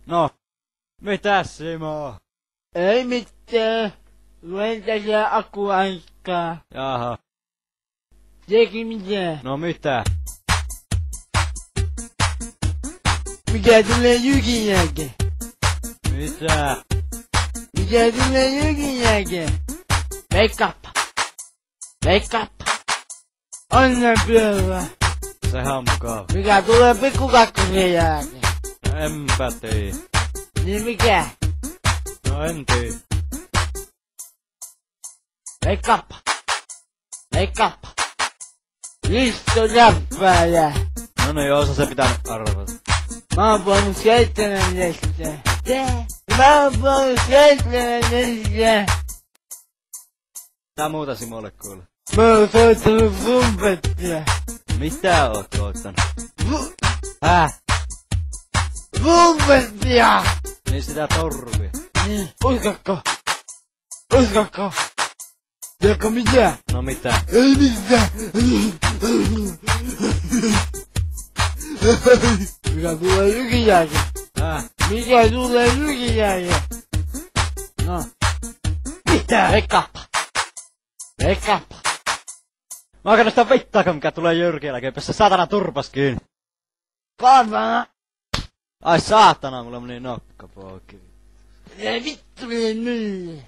No, mitäs Simo? Ei mitään. Luen tässä akkuaikaa. Jaha. Sekin mitään. No mitä? Mikä tulee Jykin jälkeen? Mitä? Mikä tulee Jykin jälkeen? Veikkaappa. Veikkaappa. Anna pyörä. Sehän on mukava. Mikä tulee pikkukakkosen jälkeen? Enpä tii. Niin mikä? No en tii. Veikkaappa. Veikkaappa. Listo räppääjä. No niin, osa se pitänyt arvata. Mä oon puhunut 7 leskeä. Mä oon puhunut 7 leskeä. Tää muuta Simolle kuule. Mä oon soittanut trumpettia. Mitä oot soittanut? Trumpettia! Niin sitä torvia. Niin, uskakko? Uskakko? Tiedätkö mitä? No mitä? Ei mitään! Mikä tulee Jykin jälkeen? Mikä tulee Jykin jälkeen? No. Mitä? Veikkaappa! Veikkaappa! Mä oon sitä vittaakaan mikä tulee Jyrkin jälkeen, päässä saatana turpas kiinni. Kaatana! Ai saatana, mulla meni nokka poikki. Ei vittu mene mylle!